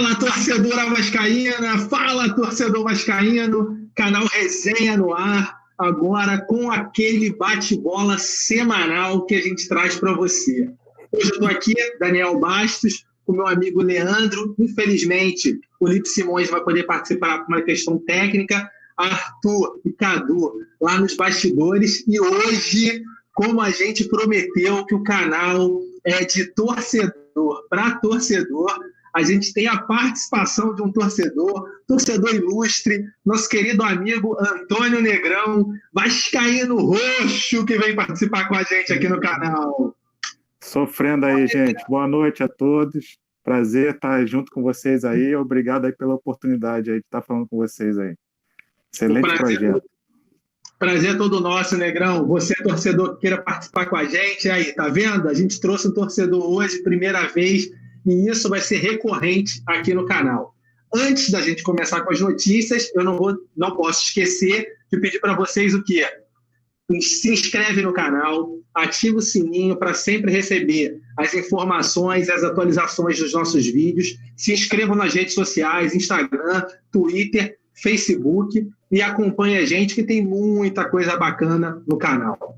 Fala, torcedora vascaína! Fala, torcedor vascaíno! Canal Resenha no ar, agora com aquele bate-bola semanal que a gente traz para você. Hoje eu estou aqui, Daniel Bastos, com meu amigo Leandro. Infelizmente, o Lipe Simões vai poder participar por uma questão técnica. Arthur e Cadu lá nos bastidores. E hoje, como a gente prometeu que o canal é de torcedor para torcedor, a gente tem a participação de um torcedor ilustre, nosso querido amigo Antônio Negrão, vascaíno roxo, que vem participar com a gente aqui no canal. Sofrendo aí, gente. Boa noite a todos. Prazer estar junto com vocês aí. Obrigado aí pela oportunidade aí de estar falando com vocês aí. Excelente projeto. Prazer todo nosso, Negrão. Você, torcedor que queira participar com a gente, aí, tá vendo? A gente trouxe um torcedor hoje, primeira vez, e isso vai ser recorrente aqui no canal. Antes da gente começar com as notícias, eu não posso esquecer de pedir para vocês o quê? Se inscreve no canal, ativa o sininho para sempre receber as informações e as atualizações dos nossos vídeos. Se inscrevam nas redes sociais, Instagram, Twitter, Facebook, e acompanhe a gente que tem muita coisa bacana no canal.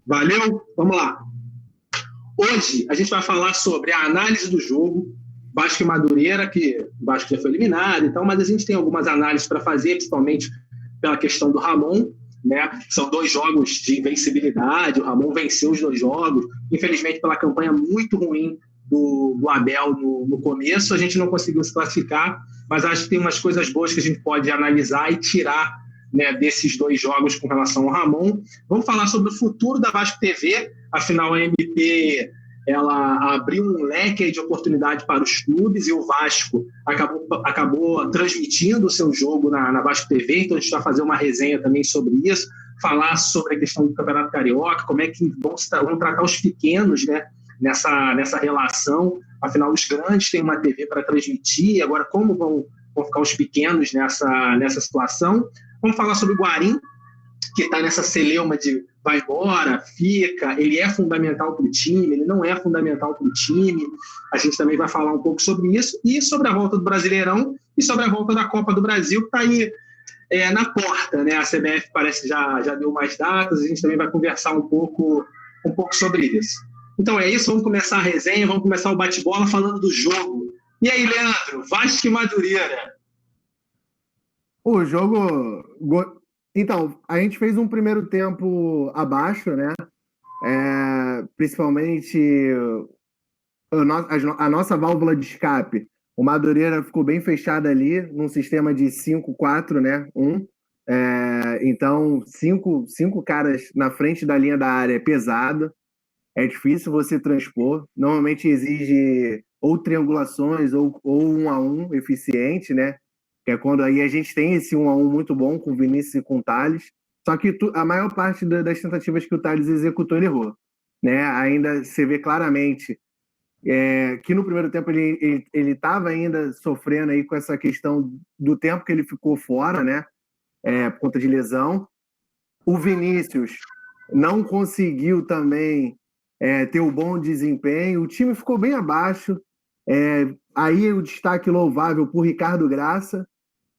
Valeu? Vamos lá! Hoje a gente vai falar sobre a análise do jogo, Vasco e Madureira, que o Vasco já foi eliminado e tal, mas a gente tem algumas análises para fazer, principalmente pela questão do Ramon, né? São 2 jogos de invencibilidade, o Ramon venceu os 2 jogos, infelizmente pela campanha muito ruim do Abel no começo, a gente não conseguiu se classificar, mas acho que tem umas coisas boas que a gente pode analisar e tirar, né, desses 2 jogos com relação ao Ramon. Vamos falar sobre o futuro da Vasco TV, afinal a MP ela abriu um leque de oportunidade para os clubes e o Vasco acabou transmitindo o seu jogo na Vasco TV, então a gente vai fazer uma resenha também sobre isso, falar sobre a questão do Campeonato Carioca, como é que vão tratar os pequenos, né, nessa relação, afinal os grandes têm uma TV para transmitir, agora como vão ficar os pequenos nessa situação. Vamos falar sobre o Guarim, que está nessa celeuma de vai embora, fica, ele é fundamental para o time, ele não é fundamental para o time. A gente também vai falar um pouco sobre isso, e sobre a volta do Brasileirão e sobre a volta da Copa do Brasil, que está aí na porta, né? A CBF parece que já deu mais datas, a gente também vai conversar um pouco sobre isso. Então é isso, vamos começar a resenha, vamos começar o bate-bola falando do jogo. E aí, Leandro, Vasco e Madureira? O jogo... Então, a gente fez um primeiro tempo abaixo, né? Principalmente a nossa válvula de escape. O Madureira ficou bem fechado ali, num sistema de 5-4, né? Então, cinco caras na frente da linha da área é pesado. É difícil você transpor. Normalmente exige ou triangulações ou 1-1 eficiente, né? Que é quando aí a gente tem esse 1-1 muito bom com o Vinícius e com o Thales, só que a maior parte das tentativas que o Thales executou, ele errou, né? Ainda você vê claramente que no primeiro tempo ele estava ainda sofrendo aí com essa questão do tempo que ele ficou fora, né? Por conta de lesão. O Vinícius não conseguiu também ter um bom desempenho, o time ficou bem abaixo. Aí o destaque louvável por Ricardo Graça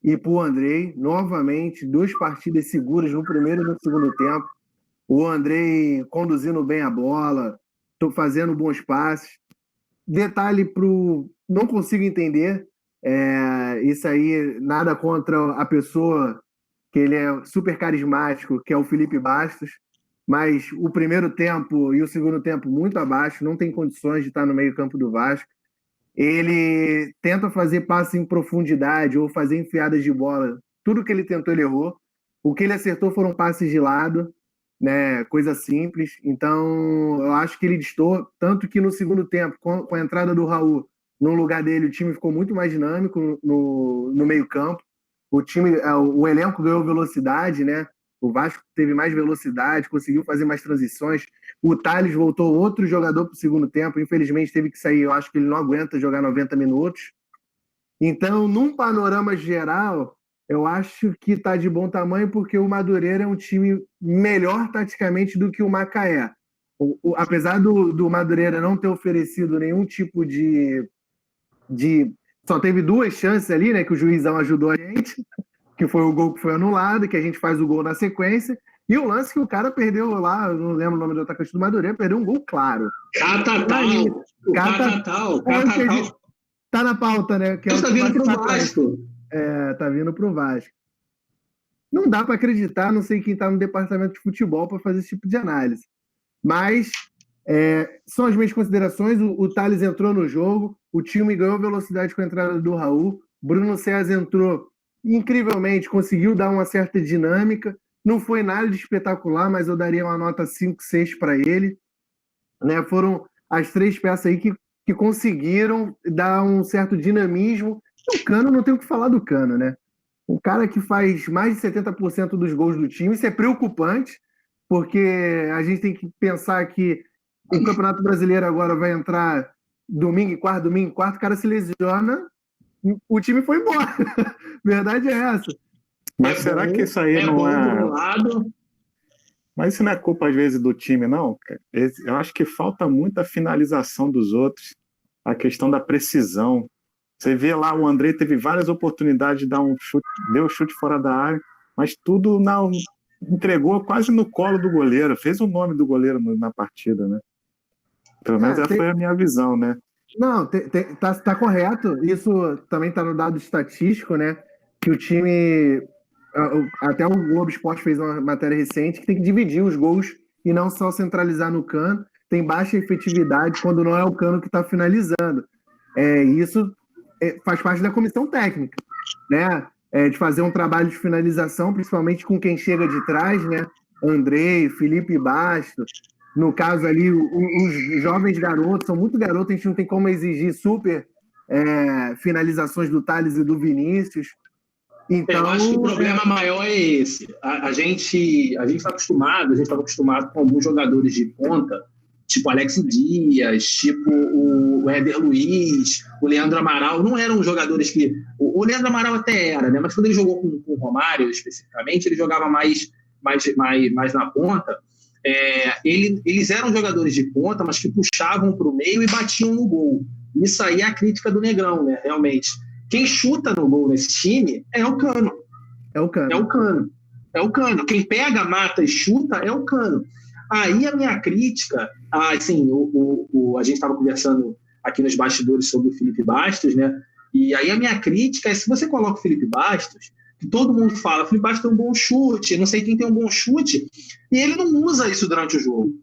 e por Andrei, novamente, 2 partidas seguras no primeiro e no segundo tempo. O Andrei conduzindo bem a bola, fazendo bons passes. Detalhe não consigo entender, isso aí, nada contra a pessoa, que ele é super carismático, que é o Felipe Bastos, mas o primeiro tempo e o segundo tempo muito abaixo, não tem condições de estar no meio-campo do Vasco. Ele tenta fazer passes em profundidade ou fazer enfiadas de bola. Tudo que ele tentou, ele errou. O que ele acertou foram passes de lado, né? Coisa simples. Então, eu acho que ele distou. Tanto que no segundo tempo, com a entrada do Raul no lugar dele, o time ficou muito mais dinâmico no meio-campo. O elenco ganhou velocidade, né? O Vasco teve mais velocidade, conseguiu fazer mais transições. O Thales voltou outro jogador para o segundo tempo. Infelizmente teve que sair. Eu acho que ele não aguenta jogar 90 minutos. Então, num panorama geral, eu acho que está de bom tamanho, porque o Madureira é um time melhor taticamente do que o Macaé. Apesar do Madureira não ter oferecido nenhum tipo de Só teve 2 chances ali, né, que o juizão ajudou a gente, que foi o gol que foi anulado, que a gente faz o gol na sequência, e o lance que o cara perdeu lá, eu não lembro o nome do atacante do Madureira, perdeu um gol claro. Catatal, o Catatal. Tá na pauta, né? Que tá vindo pro Vasco. Tá vindo pro Vasco. Não dá para acreditar, não sei quem tá no departamento de futebol para fazer esse tipo de análise. Mas são as minhas considerações. O Thales entrou no jogo, o time ganhou velocidade com a entrada do Raul, Bruno César entrou incrivelmente, conseguiu dar uma certa dinâmica. Não foi nada de espetacular, mas eu daria uma nota 5, 6 para ele. Né? Foram as 3 peças aí que conseguiram dar um certo dinamismo. E o Cano, não tem o que falar do Cano, né? Um cara que faz mais de 70% dos gols do time, isso é preocupante, porque a gente tem que pensar que o Campeonato Brasileiro agora vai entrar domingo e quarto, o cara se lesiona, o time foi embora. Verdade é essa. Mas será que isso aí não é... Mas isso não é culpa, às vezes, do time, não? Eu acho que falta muita finalização dos outros, a questão da precisão. Você vê lá, o Andrei teve várias oportunidades de dar um chute, deu chute fora da área, mas tudo entregou quase no colo do goleiro, fez o nome do goleiro na partida, né? Pelo menos essa foi a minha visão, né? Não, tá correto. Isso também está no dado estatístico, né? Que o time... Até o Globo Esporte fez uma matéria recente que tem que dividir os gols e não só centralizar no Cano. Tem baixa efetividade quando não é o Cano que está finalizando. Isso faz parte da comissão técnica, né? De fazer um trabalho de finalização, principalmente com quem chega de trás, né? Andrei, Felipe Bastos. No caso ali, os jovens garotos, são muito garotos, a gente não tem como exigir super finalizações do Thales e do Vinícius. Então, eu acho que o problema maior é esse. A gente está acostumado com alguns jogadores de ponta, tipo Alex Dias, tipo o Éder Luiz, o Leandro Amaral. Não eram jogadores que... O Leandro Amaral até era, né? Mas quando ele jogou com o Romário, especificamente, ele jogava mais na ponta. Eles eram jogadores de ponta, mas que puxavam para o meio e batiam no gol. Isso aí é a crítica do Negrão, né? Realmente. Quem chuta no gol nesse time é o Cano. É o Cano. Quem pega, mata e chuta é o Cano. Aí a minha crítica, assim, a gente estava conversando aqui nos bastidores sobre o Felipe Bastos, né? E aí a minha crítica é se você coloca o Felipe Bastos, que todo mundo fala, o Felipe Bastos tem um bom chute, não sei quem tem um bom chute, e ele não usa isso durante o jogo.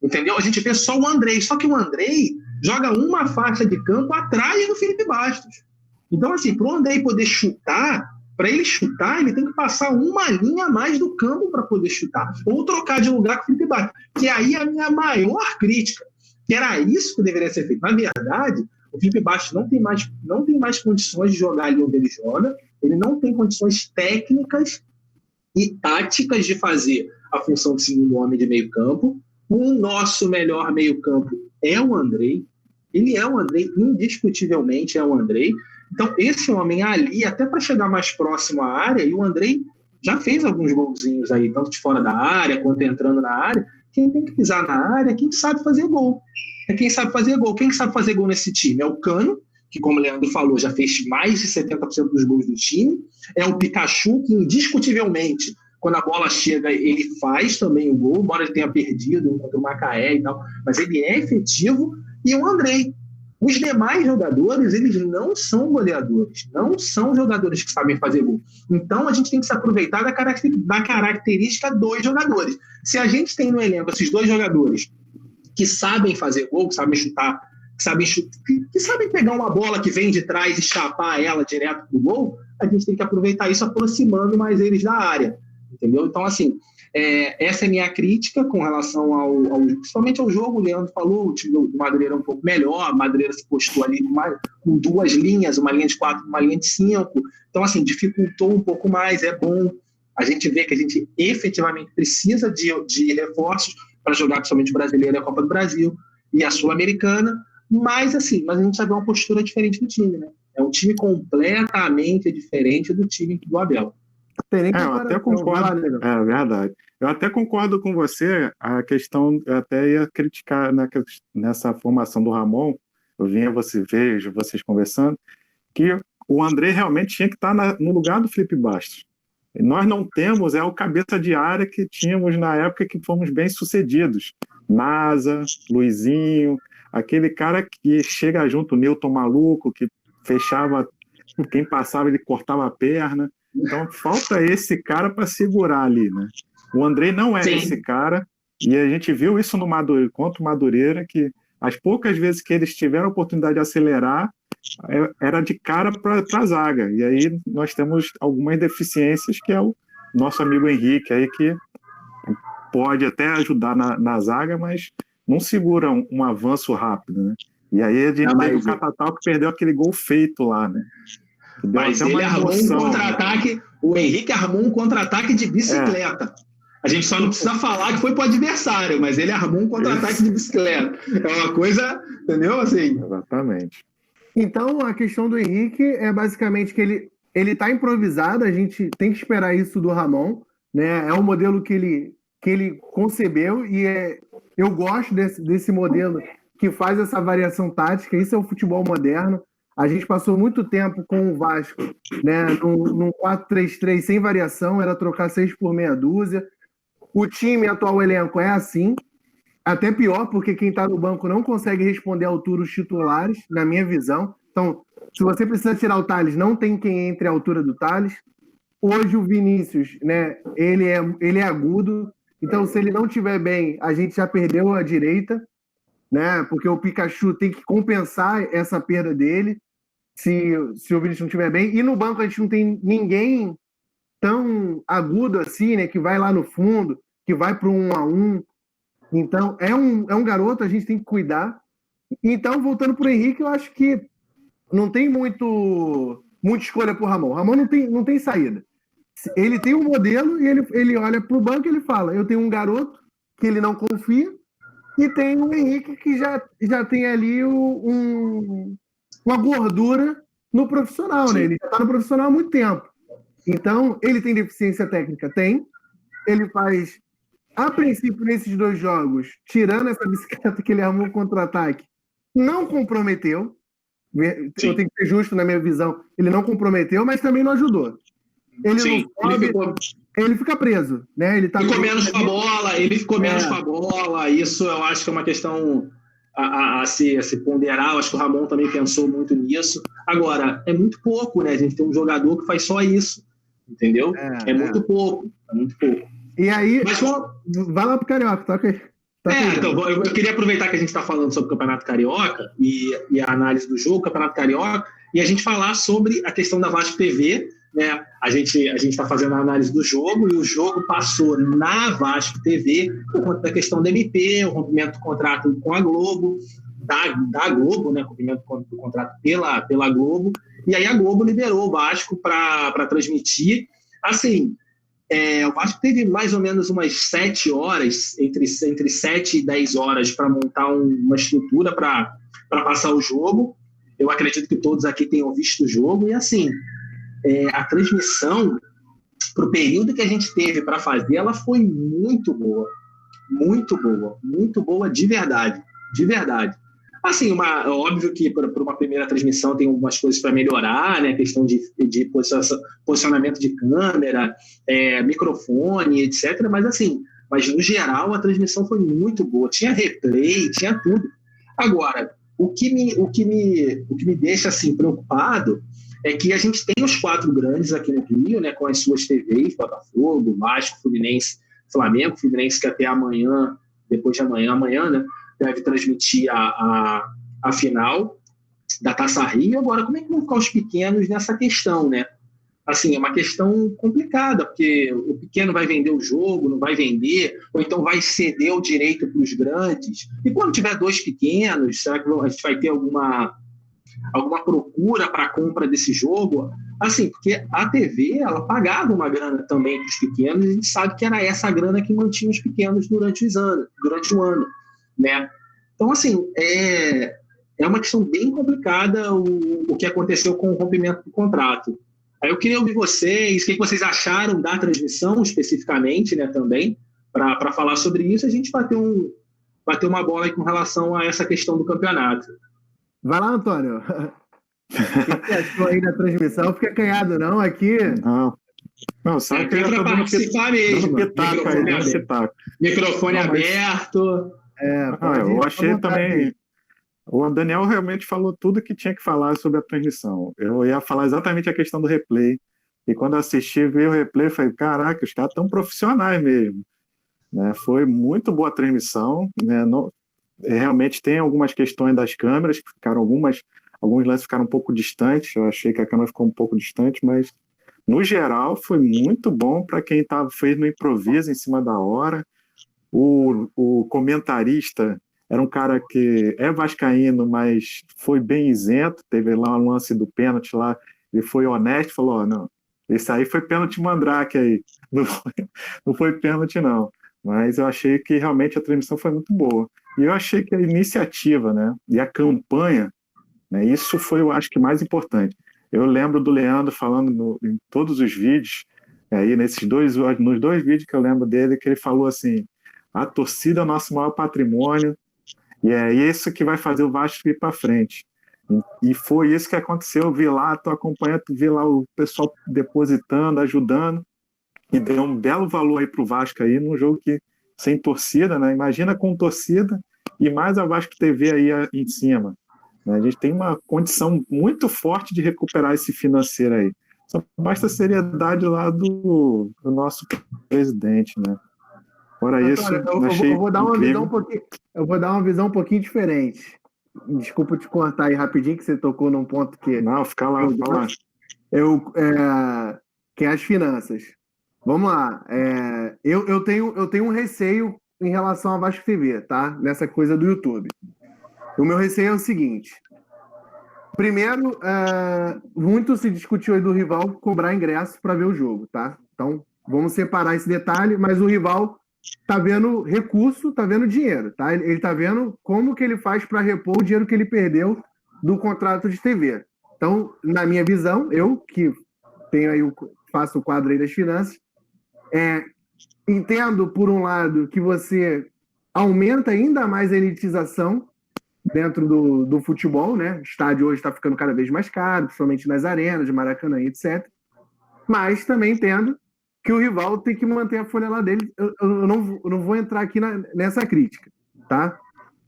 Entendeu? A gente vê só o Andrei, só que o Andrei joga uma faixa de campo atrás do Felipe Bastos. Então, assim, para o Andrei poder chutar, para ele chutar, ele tem que passar uma linha a mais do campo para poder chutar. Ou trocar de lugar com o Felipe Bastos. Que aí é a minha maior crítica. Que era isso que deveria ser feito. Na verdade, o Felipe Bastos não tem mais condições de jogar ali onde ele joga. Ele não tem condições técnicas e táticas de fazer a função de segundo homem de meio campo. O nosso melhor meio campo é o Andrei. Ele é o Andrei, indiscutivelmente é o Andrei. Então, esse homem ali, até para chegar mais próximo à área, e o Andrei já fez alguns golzinhos aí, tanto de fora da área quanto entrando na área. Quem tem que pisar na área é quem sabe fazer gol. Quem sabe fazer gol. Quem sabe fazer gol nesse time é o Cano, que, como o Leandro falou, já fez mais de 70% dos gols do time. É o Pikachu, que indiscutivelmente, quando a bola chega, ele faz também o gol, embora ele tenha perdido contra o Macaé e tal, mas ele é efetivo. E o Andrei. Os demais jogadores, eles não são goleadores, não são jogadores que sabem fazer gol. Então, a gente tem que se aproveitar da característica dos jogadores. Se a gente tem no elenco esses 2 jogadores que sabem fazer gol, que sabem chutar, que sabem pegar uma bola que vem de trás e chapar ela direto pro gol, a gente tem que aproveitar isso aproximando mais eles da área. Entendeu? Então, assim, essa é a minha crítica com relação principalmente ao jogo. O Leandro falou, o time do Madureira é um pouco melhor, o Madureira se postou ali com 2 linhas, uma linha de 4, uma linha de 5. Então, assim, dificultou um pouco mais, é bom. A gente vê que a gente efetivamente precisa de reforços para jogar principalmente o Brasileiro e a Copa do Brasil e a Sul-Americana, mas a gente já vê uma postura diferente do time, né? É um time completamente diferente do time do Abel. Eu até concordo, é verdade. Eu até concordo com você, a questão, eu até ia criticar nessa formação do Ramon, vejo vocês conversando, que o André realmente tinha que estar no lugar do Felipe Bastos. E nós não temos o cabeça de área que tínhamos na época que fomos bem sucedidos. Nasa, Luizinho, aquele cara que chega junto, o Newton maluco, que fechava, quem passava ele cortava a perna. Então falta esse cara para segurar ali, né? O André não é esse cara, e a gente viu isso no Madureira, contra o Madureira, que as poucas vezes que eles tiveram a oportunidade de acelerar, era de cara para a zaga. E aí nós temos algumas deficiências, que é o nosso amigo Henrique, aí, que pode até ajudar na zaga, mas não segura um avanço rápido, né? E aí a gente teve o Catatal que perdeu aquele gol feito lá, né? Mas ele armou um contra-ataque, o Henrique armou um contra-ataque de bicicleta. A gente só não precisa falar que foi para o adversário, mas ele armou um contra-ataque de bicicleta. É uma coisa, entendeu? Assim. Exatamente. Então, a questão do Henrique é basicamente que ele está improvisado, a gente tem que esperar isso do Ramon, né? É um modelo que ele concebeu e eu gosto desse modelo que faz essa variação tática. Isso é o futebol moderno. A gente passou muito tempo com o Vasco, né, num 4-3-3 sem variação, era trocar 6 por meia dúzia. O time atual, o elenco, é assim. Até pior, porque quem está no banco não consegue responder à altura os titulares, na minha visão. Então, se você precisa tirar o Thales, não tem quem entre à altura do Thales. Hoje o Vinícius, né, ele é agudo. Então, se ele não estiver bem, a gente já perdeu a direita, né? Porque o Pikachu tem que compensar essa perda dele, se o Vinícius não estiver bem. E no banco a gente não tem ninguém tão agudo assim, né? Que vai lá no fundo, que vai para um 1-1. Então, é um garoto, a gente tem que cuidar. Então, voltando para o Henrique, eu acho que não tem muita escolha para o Ramon. Ramon não tem saída. Ele tem um modelo e ele olha para o banco e ele fala, eu tenho um garoto que ele não confia e tem o Henrique que já tem ali uma gordura no profissional, né? Ele já está no profissional há muito tempo. Então, ele tem deficiência técnica? Tem. Ele faz, a princípio, nesses 2 jogos, tirando essa bicicleta que ele armou o contra-ataque, não comprometeu. Sim. Eu tenho que ser justo na minha visão. Ele não comprometeu, mas também não ajudou. Ele não sobe, ele fica preso, né? Ele ficou menos com a bola, ele ficou menos com a bola. Isso eu acho que é uma questão a se ponderar. Eu acho que o Ramon também pensou muito nisso. Agora, é muito pouco, né? A gente tem um jogador que faz só isso, entendeu? Muito pouco, é muito pouco. E aí, vai lá pro Carioca, toca aí. Então, eu queria aproveitar que a gente está falando sobre o Campeonato Carioca e a análise do jogo, Campeonato Carioca, e a gente falar sobre a questão da Vasco TV, né? A gente está fazendo a análise do jogo e o jogo passou na Vasco TV por conta da questão do MP, o rompimento do contrato com a Globo, da Globo, né? O rompimento do contrato pela Globo, e aí a Globo liberou o Vasco para transmitir. Assim, o Vasco teve mais ou menos umas 7 horas, entre 7 e 10 horas, para montar uma estrutura para passar o jogo. Eu acredito que todos aqui tenham visto o jogo, e assim, a transmissão, para o período que a gente teve para fazer, ela foi muito boa, de verdade, Assim, óbvio que para uma primeira transmissão tem algumas coisas para melhorar, né? Questão de posicionamento de câmera, microfone, etc. Mas no geral a transmissão foi muito boa. Tinha replay, tinha tudo. Agora, o que me deixa assim preocupado é que a gente tem os 4 grandes aqui no Rio, né? Com as suas TVs, Botafogo, Vasco, Fluminense, Flamengo, Fluminense que até amanhã, depois de amanhã, né? Deve transmitir a final da Taça Rio. Agora, como é que vão ficar os pequenos nessa questão, né? Assim, é uma questão complicada, porque o pequeno vai vender o jogo, não vai vender, ou então vai ceder o direito para os grandes. E quando tiver 2 pequenos, será que a gente vai ter alguma procura para a compra desse jogo? Assim, porque a TV, ela pagava uma grana também para os pequenos, e a gente sabe que era essa grana que mantinha os pequenos durante o ano. Né? Então, assim, é uma questão bem complicada o que aconteceu com o rompimento do contrato. Aí eu queria ouvir vocês, o que vocês acharam da transmissão especificamente, né, também, para falar sobre isso, a gente bater uma bola aí com relação a essa questão do campeonato. Vai lá, Antônio. O que você achou aí da transmissão? Fica acanhado, não, aqui. Não, só que para participar mesmo. Microfone aberto. Eu achei também. O Daniel realmente falou tudo que tinha que falar sobre a transmissão. Eu ia falar exatamente a questão do replay. E quando eu assisti, vi o replay, eu falei, caraca, os caras estão profissionais mesmo. Né? Foi muito boa a transmissão. Né? Realmente tem algumas questões das câmeras, que ficaram alguns lances ficaram um pouco distantes. Eu achei que a câmera ficou um pouco distante, mas no geral foi muito bom para quem fez no improviso em cima da hora. O comentarista era um cara que é vascaíno, mas foi bem isento. Teve lá um lance do pênalti lá, ele foi honesto, falou, não, esse aí foi pênalti Mandrake aí, não foi pênalti não. Mas eu achei que realmente a transmissão foi muito boa. E eu achei que a iniciativa, né, e a campanha, né, isso foi, eu acho que, mais importante. Eu lembro do Leandro falando em todos os vídeos, aí nos dois vídeos que eu lembro dele, que ele falou assim, a torcida é o nosso maior patrimônio, e é isso que vai fazer o Vasco ir para frente. E foi isso que aconteceu. Eu vi lá, estou acompanhando, vi lá o pessoal depositando, ajudando, e deu um belo valor aí para o Vasco aí, num jogo que sem torcida, né? Imagina com torcida e mais a Vasco TV aí em cima. Né? A gente tem uma condição muito forte de recuperar esse financeiro aí. Só basta a seriedade lá do nosso presidente, né? Fora isso, eu vou dar uma visão um pouquinho diferente. Desculpa te cortar aí rapidinho, que você tocou num ponto que... Não, fica lá, fala. Que é as finanças. Vamos lá. Eu tenho um receio em relação à Vasco TV, tá? Nessa coisa do YouTube. O meu receio é o seguinte. Primeiro, muito se discutiu aí do rival cobrar ingresso para ver o jogo, tá? Então, vamos separar esse detalhe, mas o rival tá vendo recurso, tá vendo dinheiro, tá? Ele tá vendo como que ele faz para repor o dinheiro que ele perdeu do contrato de TV. Então, na minha visão, eu que tenho aí faço o quadro aí das finanças, entendo, por um lado, que você aumenta ainda mais a elitização dentro do futebol, né? O estádio hoje está ficando cada vez mais caro, principalmente nas arenas de Maracanã, etc. Mas também entendo que o rival tem que manter a folha lá dele. Eu não vou entrar aqui nessa crítica, tá?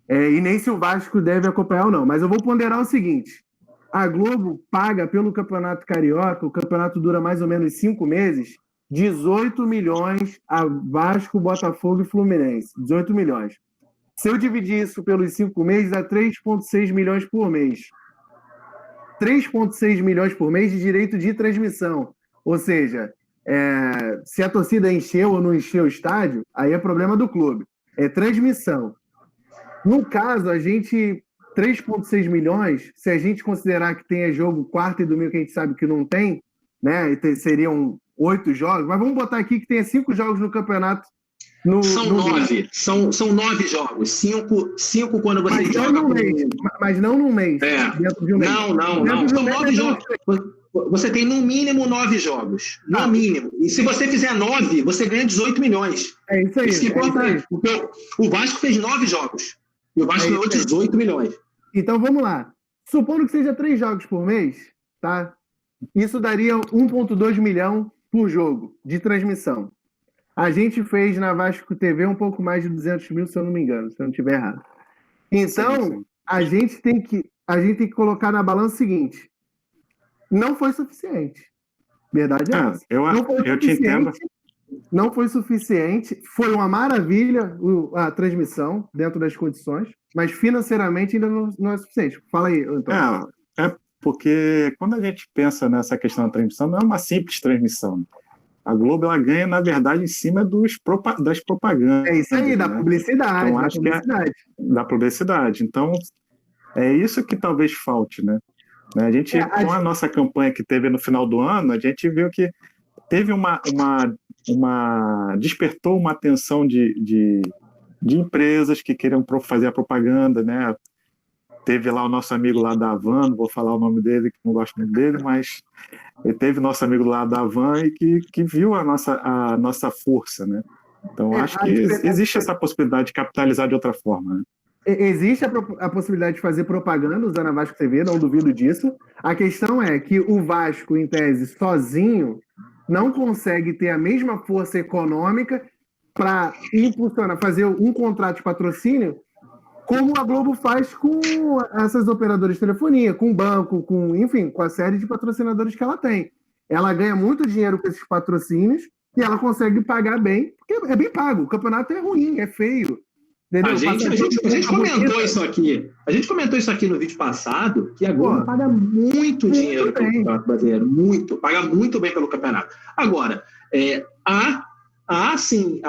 E nem se o Vasco deve acompanhar ou não. Mas eu vou ponderar o seguinte. A Globo paga pelo Campeonato Carioca, o campeonato dura mais ou menos 5 meses, 18 milhões a Vasco, Botafogo e Fluminense. 18 milhões. Se eu dividir isso pelos 5 meses, dá 3,6 milhões por mês. 3,6 milhões por mês de direito de transmissão. Ou seja, se a torcida encheu ou não encheu o estádio, aí é problema do clube. É transmissão. No caso, 3,6 milhões, se a gente considerar que tenha jogo quarta e domingo, que a gente sabe que não tem, né? Seriam 8 jogos, mas vamos botar aqui que tenha 5 jogos no campeonato. São 9. São 9 jogos. 5 quando você joga. Mas não num mês. Dentro de um mês. Não. São 9 jogos. Você tem no mínimo 9 jogos. No mínimo. E se você fizer 9, você ganha 18 milhões. É isso aí. Isso é importante. Porque o Vasco fez 9 jogos. E o Vasco ganhou 18 milhões. Então vamos lá. Supondo que seja 3 jogos por mês, tá? Isso daria 1,2 milhão por jogo de transmissão. A gente fez na Vasco TV um pouco mais de 200 mil, se eu não me engano, se eu não estiver errado. Então, sim. A gente tem que colocar na balança o seguinte. Não foi suficiente. Verdade é essa. Eu te entendo. Não foi suficiente. Foi uma maravilha a transmissão dentro das condições, mas financeiramente ainda não é suficiente. Fala aí, Antônio. Porque quando a gente pensa nessa questão da transmissão, não é uma simples transmissão. A Globo ela ganha, na verdade, em cima das propagandas. É isso aí, da publicidade. Então, acho que da publicidade. Então, é isso que talvez falte, né? A gente, com a nossa campanha que teve no final do ano, a gente viu que teve despertou uma atenção de empresas que queriam fazer a propaganda, né? Teve lá o nosso amigo lá da Havan, não vou falar o nome dele, que não gosto muito dele, mas teve nosso amigo lá da Havan e que viu a nossa força, né? Então, acho que existe essa possibilidade de capitalizar de outra forma, né? Existe a possibilidade de fazer propaganda usando a Vasco TV, não duvido disso. A questão é que o Vasco, em tese, sozinho, não consegue ter a mesma força econômica para impulsionar, fazer um contrato de patrocínio como a Globo faz com essas operadoras de telefonia, com o banco, enfim, com a série de patrocinadores que ela tem. Ela ganha muito dinheiro com esses patrocínios e ela consegue pagar bem, porque é bem pago. O campeonato é ruim, é feio. A gente comentou isso aqui. A gente comentou isso aqui no vídeo passado, que a Globo paga muito dinheiro pelo Campeonato Brasileiro. Muito. Paga muito bem pelo campeonato. Agora, há sim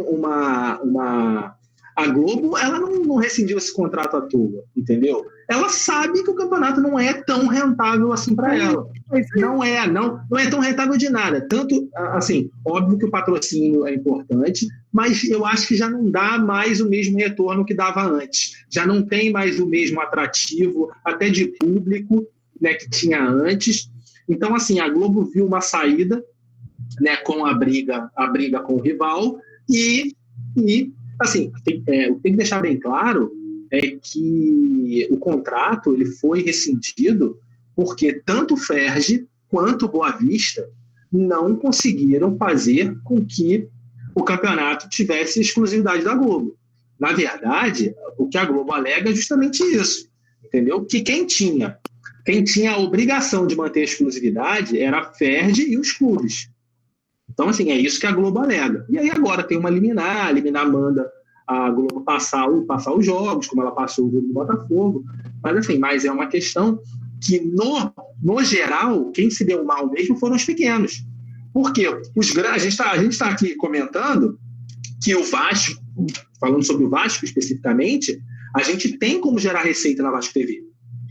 uma... A Globo, ela não rescindiu esse contrato à toa, entendeu? Ela sabe que o campeonato não é tão rentável assim para ela. Não é tão rentável de nada. Tanto, assim, óbvio que o patrocínio é importante, mas eu acho que já não dá mais o mesmo retorno que dava antes. Já não tem mais o mesmo atrativo, até de público, né, que tinha antes. Então, assim, a Globo viu uma saída, né, com a briga com o rival e assim, tem que deixar bem claro é que o contrato ele foi rescindido porque tanto o Ferge quanto o Boa Vista não conseguiram fazer com que o campeonato tivesse exclusividade da Globo. Na verdade, o que a Globo alega é justamente isso, entendeu? Que quem tinha a obrigação de manter a exclusividade era a Ferge e os clubes. Então, assim, é isso que a Globo alega. E aí agora tem uma liminar, a liminar manda a Globo passar os jogos, como ela passou o jogo do Botafogo. Mas, assim, é uma questão que, no geral, quem se deu mal mesmo foram os pequenos. Por quê? A gente está aqui comentando que o Vasco, falando sobre o Vasco especificamente, a gente tem como gerar receita na Vasco TV.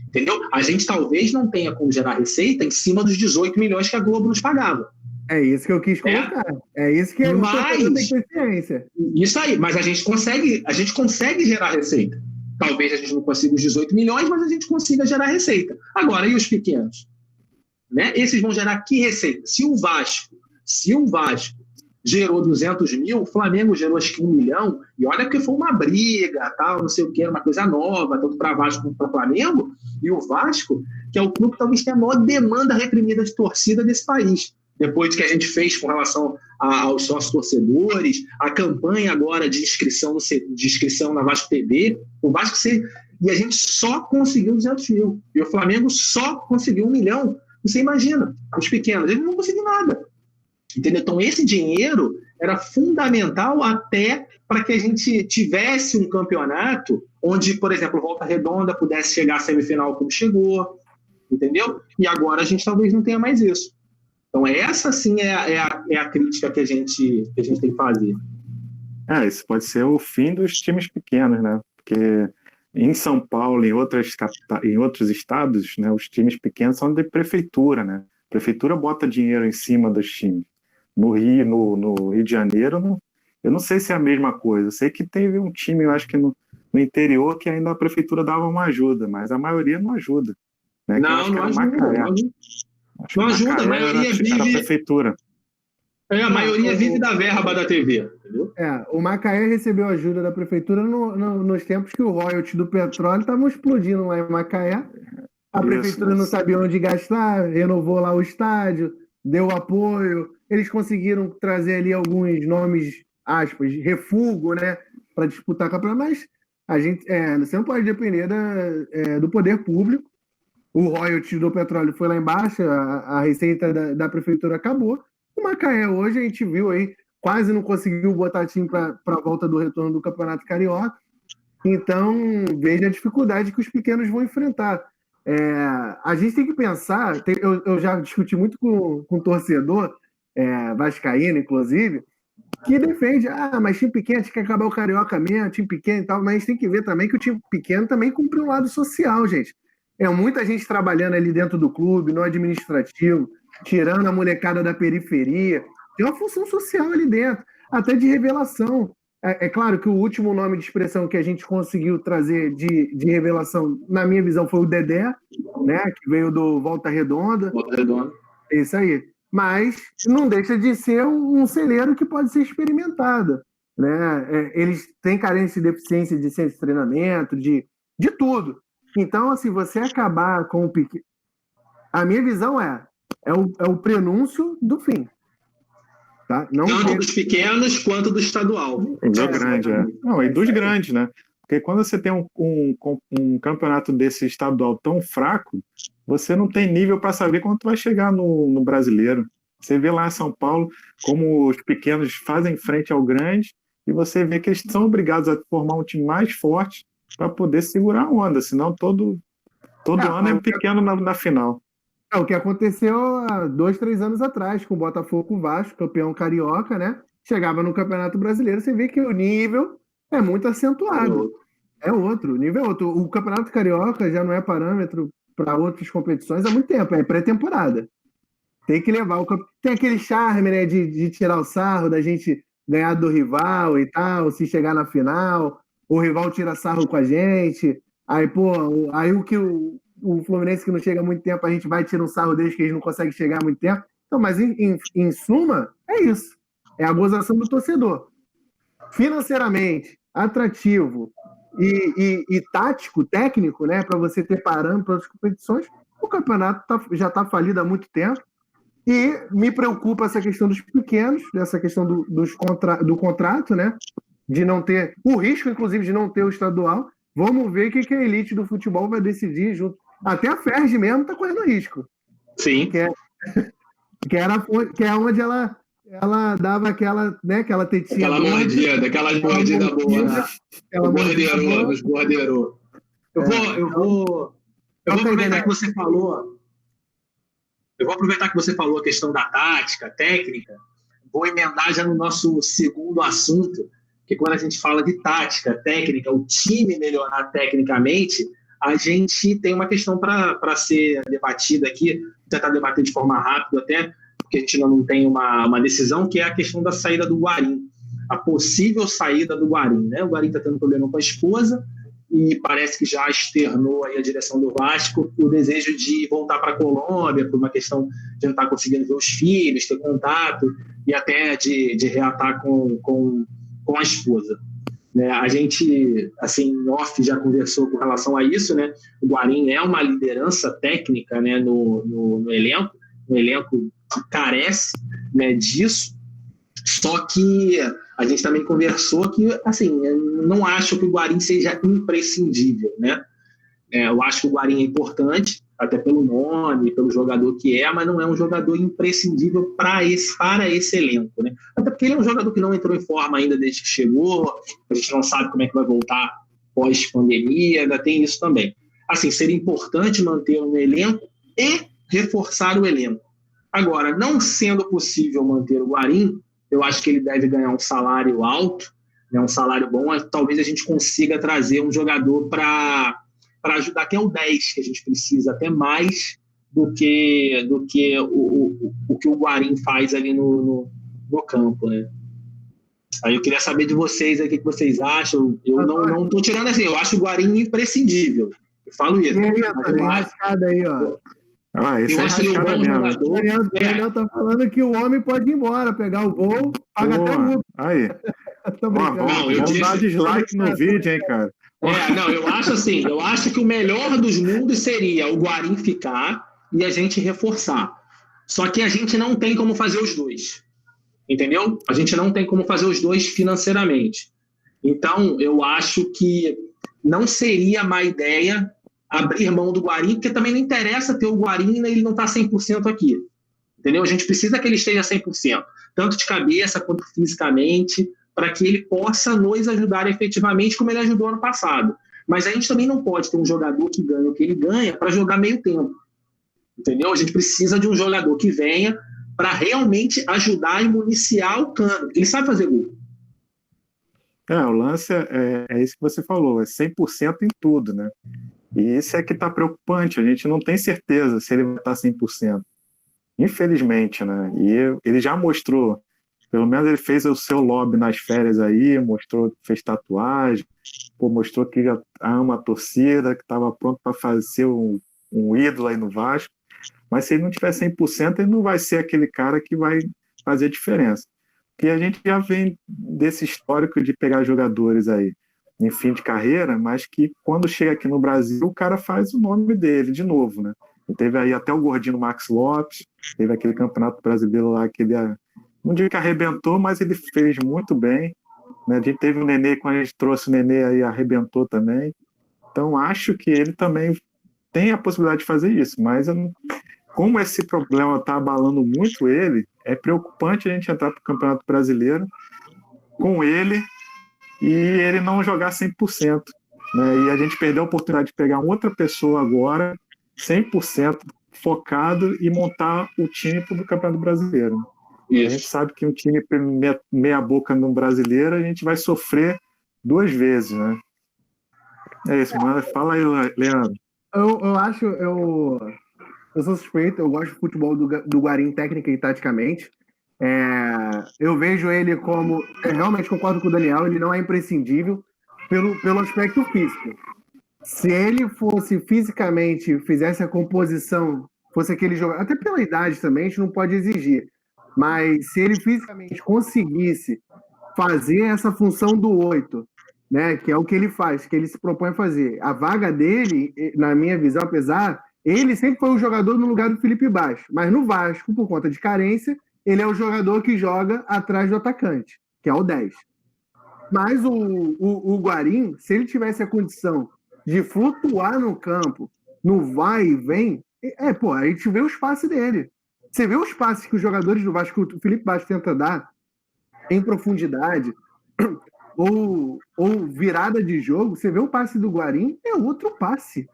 Entendeu? A gente talvez não tenha como gerar receita em cima dos 18 milhões que a Globo nos pagava. É isso que eu quis colocar. É isso que eu tenho consciência. Isso aí, mas a gente consegue gerar receita. Talvez a gente não consiga os 18 milhões, mas a gente consiga gerar receita. Agora, e os pequenos? Né? Esses vão gerar que receita? Se o Vasco gerou 200 mil, o Flamengo gerou acho que 1 milhão, e olha que foi uma briga, tal, não sei o que, uma coisa nova, tanto para Vasco quanto para Flamengo, e o Vasco, que é o clube que talvez tenha a maior demanda reprimida de torcida desse país. Depois que a gente fez com relação aos nossos torcedores, a campanha agora de inscrição na Vasco TV, o Vasco e a gente só conseguiu 200 mil, e o Flamengo só conseguiu 1 milhão. Você imagina, os pequenos, eles não conseguiram nada. Entendeu? Então, esse dinheiro era fundamental até para que a gente tivesse um campeonato onde, por exemplo, Volta Redonda pudesse chegar à semifinal como chegou, entendeu? E agora a gente talvez não tenha mais isso. Então, essa sim é a crítica que a gente tem que fazer. Isso pode ser o fim dos times pequenos, né? Porque em São Paulo, em outros estados, né, os times pequenos são de prefeitura, né? A prefeitura bota dinheiro em cima dos times. No Rio de Janeiro, eu não sei se é a mesma coisa. Eu sei que teve um time, eu acho que no interior, que ainda a prefeitura dava uma ajuda, mas a maioria não ajuda. Né? Não ajuda, a maioria vive da prefeitura. A maioria vive da verba da TV, entendeu? O Macaé recebeu ajuda da prefeitura nos tempos que o royalty do petróleo estava explodindo lá em Macaé. A prefeitura não sabia onde gastar, renovou lá o estádio, deu apoio. Eles conseguiram trazer ali alguns nomes, aspas, refúgio, né, para disputar a campeonato, mas você não pode depender do poder público. O royalty do petróleo foi lá embaixo, a receita da prefeitura acabou. O Macaé hoje, a gente viu aí, quase não conseguiu botar time para a volta do retorno do Campeonato Carioca. Então, veja a dificuldade que os pequenos vão enfrentar. A gente tem que pensar, eu já discuti muito com o torcedor, vascaíno, inclusive, que defende, mas time pequeno, tem que acabar o Carioca mesmo, time pequeno e tal, mas a gente tem que ver também que o time pequeno também cumpre um lado social, gente. Muita gente trabalhando ali dentro do clube, no administrativo, tirando a molecada da periferia. Tem uma função social ali dentro, até de revelação. É claro que o último nome de expressão que a gente conseguiu trazer de revelação, na minha visão, foi o Dedé, né, que veio do Volta Redonda. Volta Redonda. Isso aí. Mas não deixa de ser um celeiro que pode ser experimentado. né? Eles têm carência de deficiência de centro de treinamento, de tudo. Então, assim, você acabar com o pequeno... A minha visão é o prenúncio do fim. Tá? Não tanto dos pequenos quanto do estadual. Do grande, Não, e dos grandes, né? Porque quando você tem um campeonato desse estadual tão fraco, você não tem nível para saber quando vai chegar no brasileiro. Você vê lá em São Paulo como os pequenos fazem frente ao grande e você vê que eles são obrigados a formar um time mais forte para poder segurar a onda, senão todo ano é pequeno na final. É o que aconteceu há 2, 3 anos atrás com o Botafogo, com o Vasco, campeão carioca, né? Chegava no Campeonato Brasileiro, você vê que o nível é muito acentuado. É outro, o nível é outro. O Campeonato Carioca já não é parâmetro para outras competições há muito tempo, é pré-temporada. Tem que levar o tem aquele charme, né, de tirar o sarro, da gente ganhar do rival e tal, se chegar na final, o rival tira sarro com a gente. Aí, pô, aí o Fluminense que não chega há muito tempo, a gente vai tirar um sarro deles que eles não conseguem chegar há muito tempo. Então, mas em suma, é isso. É a gozação do torcedor. Financeiramente, atrativo e tático, técnico, né, para você ter parâmetro para as competições, o campeonato já está falido há muito tempo. E me preocupa essa questão dos pequenos, dessa questão do contrato, né? De não ter o risco, inclusive, de não ter o estadual. Vamos ver o que a elite do futebol vai decidir junto. Até a Ferg mesmo está correndo risco. Sim. Que é onde ela dava aquela, né, aquela tetinha. Aquela mordida boa, né? Nos borderou. Eu vou aproveitar que você falou. Eu vou aproveitar que você falou a questão da tática, técnica, vou emendar já no nosso segundo assunto, que quando a gente fala de tática, técnica, o time melhorar tecnicamente, a gente tem uma questão para ser debatida aqui, vou tentar debater de forma rápida até, porque a gente ainda não tem uma decisão, que é a questão da saída do Guarim, a possível saída do Guarim, né? O Guarim está tendo problema com a esposa, e parece que já externou aí a direção do Vasco o desejo de voltar para a Colômbia por uma questão de não estar conseguindo ver os filhos, ter contato e até de reatar com a esposa. Né? A gente, assim, em off já conversou com relação a isso, né? O Guarim é uma liderança técnica, né, no elenco, um elenco que carece, né, disso, só que a gente também conversou que, assim, eu não acho que o Guarim seja imprescindível, né? Eu acho que o Guarim é importante, até pelo nome, pelo jogador que é, mas não é um jogador imprescindível para esse elenco, né? Até porque ele é um jogador que não entrou em forma ainda desde que chegou, a gente não sabe como é que vai voltar pós-pandemia, ainda tem isso também. Assim, seria importante manter um elenco e reforçar o elenco. Agora, não sendo possível manter o Guarim, eu acho que ele deve ganhar um salário alto, né, um salário bom. Talvez a gente consiga trazer um jogador para ajudar, que é o 10, que a gente precisa até mais do que o que o Guarim faz ali no campo, né? Aí eu queria saber de vocês aí, o que vocês acham. Eu não estou tirando assim, eu acho o Guarim imprescindível. Eu falo isso. E aí, rascada aí, ó. Esse eu acho ele um bom jogador. O Daniel tá falando que o homem pode ir embora, pegar o voo, paga até multa. Aí. Vamos dar dislike no vídeo, hein, cara. Eu acho assim, eu acho que o melhor dos mundos seria o Guarim ficar e a gente reforçar. Só que a gente não tem como fazer os dois. Entendeu? A gente não tem como fazer os dois financeiramente. Então, eu acho que não seria má ideia abrir mão do Guarim, porque também não interessa ter o Guarim e ele não está 100% aqui. Entendeu? A gente precisa que ele esteja 100%, tanto de cabeça quanto fisicamente, para que ele possa nos ajudar efetivamente como ele ajudou ano passado. Mas a gente também não pode ter um jogador que ganha o que ele ganha para jogar meio tempo. Entendeu? A gente precisa de um jogador que venha para realmente ajudar e municiar o Cano. Ele sabe fazer gol. O lance é isso que você falou, é 100% em tudo, né? E isso é que está preocupante, a gente não tem certeza se ele vai estar 100%. Infelizmente, né? E ele já mostrou, pelo menos ele fez o seu lobby nas férias aí, fez tatuagem, mostrou que já ama a torcida, que estava pronto para fazer um ídolo aí no Vasco. Mas se ele não tiver 100%, ele não vai ser aquele cara que vai fazer diferença. que a gente já vem desse histórico de pegar jogadores aí em fim de carreira, mas que quando chega aqui no Brasil, o cara faz o nome dele de novo, né? E teve aí até o gordinho Max Lopes, teve aquele campeonato brasileiro lá que ele, não digo que arrebentou, mas ele fez muito bem, né? A gente teve o Nenê, quando a gente trouxe o Nenê aí, arrebentou também. Então, acho que ele também tem a possibilidade de fazer isso, mas como esse problema está abalando muito ele, é preocupante a gente entrar para o Campeonato Brasileiro com ele e ele não jogar 100%. Né? E a gente perdeu a oportunidade de pegar outra pessoa agora, 100% focado e montar o time para o Campeonato Brasileiro. Isso. A gente sabe que um time meia boca no brasileiro, a gente vai sofrer 2 vezes, né? É isso, mano. Fala aí, Leandro. Eu sou suspeito, eu gosto do futebol do Guarim técnica e taticamente. Eu vejo ele como... Eu realmente concordo com o Daniel, ele não é imprescindível pelo aspecto físico. Se ele fosse fisicamente, fizesse a composição, fosse aquele jogador... Até pela idade também, a gente não pode exigir. Mas se ele fisicamente conseguisse fazer essa função do 8, né, que é o que ele faz, que ele se propõe a fazer, a vaga dele, na minha visão, apesar... Ele sempre foi o jogador no lugar do Felipe Baixo, mas no Vasco, por conta de carência, ele é o jogador que joga atrás do atacante, que é o 10. Mas o Guarim, se ele tivesse a condição de flutuar no campo, no vai e vem, a gente vê os passes dele. Você vê os passes que os jogadores do Vasco, o Felipe Baixo tenta dar em profundidade, ou virada de jogo, você vê o passe do Guarim, é outro passe.